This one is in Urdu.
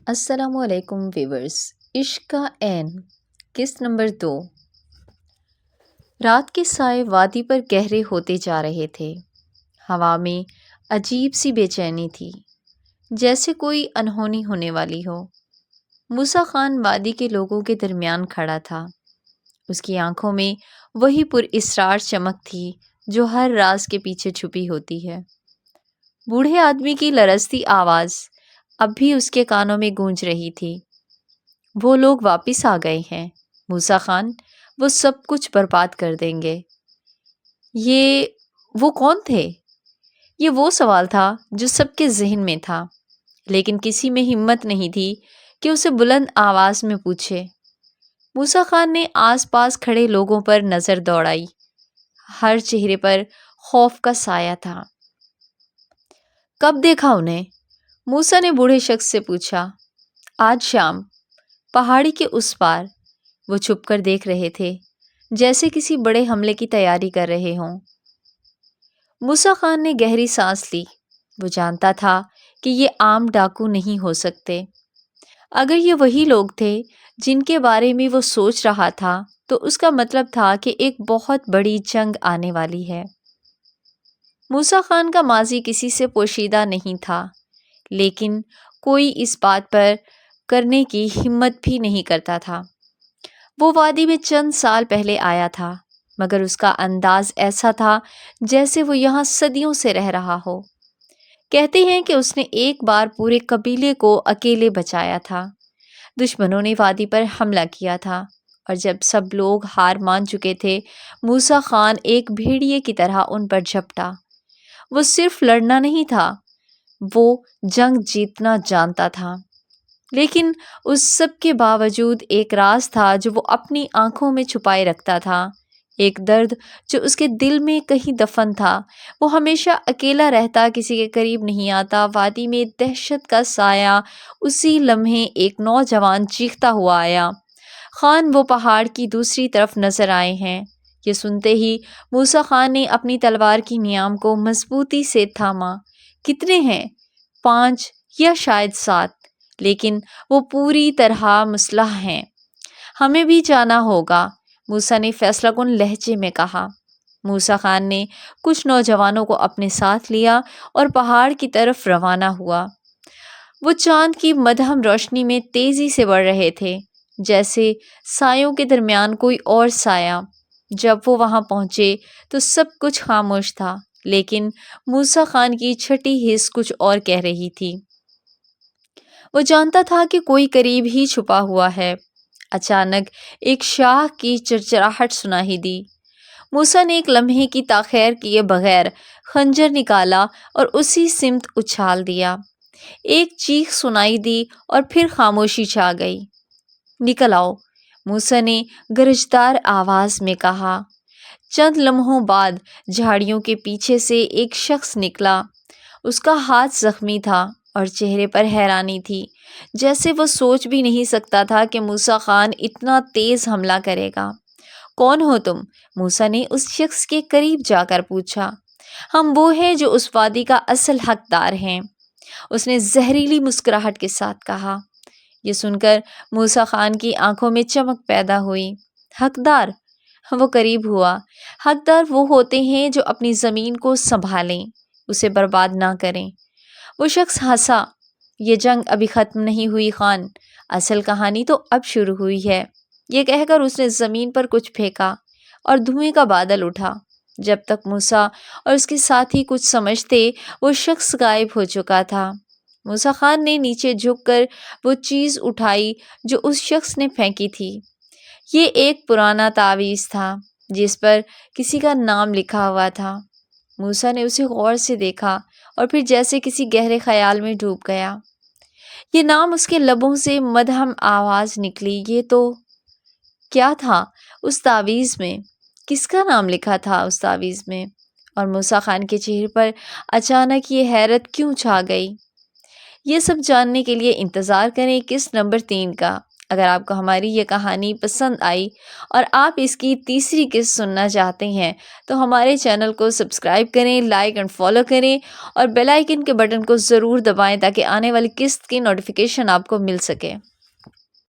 السلام علیکم ویورز، عشق کا عین قسط نمبر 2۔ رات کے سائے وادی پر گہرے ہوتے جا رہے تھے۔ ہوا میں عجیب سی بے چینی تھی، جیسے کوئی انہونی ہونے والی ہو۔ موسیٰ خان وادی کے لوگوں کے درمیان کھڑا تھا۔ اس کی آنکھوں میں وہی پراسرار چمک تھی جو ہر راز کے پیچھے چھپی ہوتی ہے۔ بوڑھے آدمی کی لرزتی آواز اب بھی اس کے کانوں میں گونج رہی تھی۔ وہ لوگ واپس آ گئے ہیں موسیٰ خان، وہ سب کچھ برباد کر دیں گے۔ وہ کون تھے؟ یہ وہ سوال تھا جو سب کے ذہن میں تھا، لیکن کسی میں ہمت نہیں تھی کہ اسے بلند آواز میں پوچھے۔ موسیٰ خان نے آس پاس کھڑے لوگوں پر نظر دوڑائی۔ ہر چہرے پر خوف کا سایہ تھا۔ کب دیکھا انہیں؟ موسیٰ نے بوڑھے شخص سے پوچھا۔ آج شام، پہاڑی کے اس پار۔ وہ چھپ کر دیکھ رہے تھے، جیسے کسی بڑے حملے کی تیاری کر رہے ہوں۔ موسیٰ خان نے گہری سانس لی۔ وہ جانتا تھا کہ یہ عام ڈاکو نہیں ہو سکتے۔ اگر یہ وہی لوگ تھے جن کے بارے میں وہ سوچ رہا تھا تو اس کا مطلب تھا کہ ایک بہت بڑی جنگ آنے والی ہے۔ موسیٰ خان کا ماضی کسی سے پوشیدہ نہیں تھا، لیکن کوئی اس بات پر کرنے کی ہمت بھی نہیں کرتا تھا۔ وہ وادی میں چند سال پہلے آیا تھا، مگر اس کا انداز ایسا تھا جیسے وہ یہاں صدیوں سے رہ رہا ہو۔ کہتے ہیں کہ اس نے ایک بار پورے قبیلے کو اکیلے بچایا تھا۔ دشمنوں نے وادی پر حملہ کیا تھا، اور جب سب لوگ ہار مان چکے تھے، موسیٰ خان ایک بھیڑیے کی طرح ان پر جھپٹا۔ وہ صرف لڑنا نہیں تھا، وہ جنگ جیتنا جانتا تھا۔ لیکن اس سب کے باوجود ایک راز تھا جو وہ اپنی آنکھوں میں چھپائے رکھتا تھا، ایک درد جو اس کے دل میں کہیں دفن تھا۔ وہ ہمیشہ اکیلا رہتا، کسی کے قریب نہیں آتا۔ وادی میں دہشت کا سایہ۔ اسی لمحے ایک نوجوان چیختا ہوا آیا، خان وہ پہاڑ کی دوسری طرف نظر آئے ہیں۔ یہ سنتے ہی موسیٰ خان نے اپنی تلوار کی نیام کو مضبوطی سے تھاما۔ کتنے ہیں؟ 5 یا شاید 7، لیکن وہ پوری طرح مسلح ہیں۔ ہمیں بھی جانا ہوگا، موسیٰ نے فیصلہ کن لہجے میں کہا۔ موسیٰ خان نے کچھ نوجوانوں کو اپنے ساتھ لیا اور پہاڑ کی طرف روانہ ہوا۔ وہ چاند کی مدھم روشنی میں تیزی سے بڑھ رہے تھے، جیسے سایوں کے درمیان کوئی اور سایہ۔ جب وہ وہاں پہنچے تو سب کچھ خاموش تھا، لیکن موسیٰ خان کی چھٹی حس کچھ اور کہہ رہی تھی۔ وہ جانتا تھا کہ کوئی قریب ہی چھپا ہوا ہے۔ اچانک ایک شاخ کی چرچراہٹ سنائی دی۔ موسیٰ نے ایک لمحے کی تاخیر کیے بغیر خنجر نکالا اور اسی سمت اچھال دیا۔ ایک چیخ سنائی دی اور پھر خاموشی چھا گئی۔ نکل آؤ، موسیٰ نے گرجدار آواز میں کہا۔ چند لمحوں بعد جھاڑیوں کے پیچھے سے ایک شخص نکلا۔ اس کا ہاتھ زخمی تھا اور چہرے پر حیرانی تھی، جیسے وہ سوچ بھی نہیں سکتا تھا کہ موسیٰ خان اتنا تیز حملہ کرے گا۔ کون ہو تم؟ موسیٰ نے اس شخص کے قریب جا کر پوچھا۔ ہم وہ ہیں جو اس وادی کا اصل حقدار ہیں، اس نے زہریلی مسکراہٹ کے ساتھ کہا۔ یہ سن کر موسیٰ خان کی آنکھوں میں چمک پیدا ہوئی۔ حقدار؟ وہ قریب ہوا۔ حقدار وہ ہوتے ہیں جو اپنی زمین کو سنبھالیں، اسے برباد نہ کریں۔ وہ شخص ہنسا۔ یہ جنگ ابھی ختم نہیں ہوئی خان، اصل کہانی تو اب شروع ہوئی ہے۔ یہ کہہ کر اس نے زمین پر کچھ پھینکا اور دھوئیں کا بادل اٹھا۔ جب تک موسیٰ اور اس کے ساتھی کچھ سمجھتے، وہ شخص غائب ہو چکا تھا۔ موسیٰ خان نے نیچے جھک کر وہ چیز اٹھائی جو اس شخص نے پھینکی تھی۔ یہ ایک پرانا تعویذ تھا جس پر کسی کا نام لکھا ہوا تھا۔ موسیٰ نے اسے غور سے دیکھا اور پھر جیسے کسی گہرے خیال میں ڈوب گیا۔ یہ نام اس کے لبوں سے مدھم آواز نکلی۔ یہ تو کیا تھا اس تعویذ میں؟ کس کا نام لکھا تھا اس تعویذ میں؟ اور موسیٰ خان کے چہرے پر اچانک یہ حیرت کیوں چھا گئی؟ یہ سب جاننے کے لیے انتظار کریں قسط نمبر 3 کا۔ اگر آپ کو ہماری یہ کہانی پسند آئی اور آپ اس کی تیسری قسط سننا چاہتے ہیں تو ہمارے چینل کو سبسکرائب کریں، لائک اینڈ فالو کریں اور بیل آئیکن کے بٹن کو ضرور دبائیں تاکہ آنے والی قسط کی نوٹیفیکیشن آپ کو مل سکے۔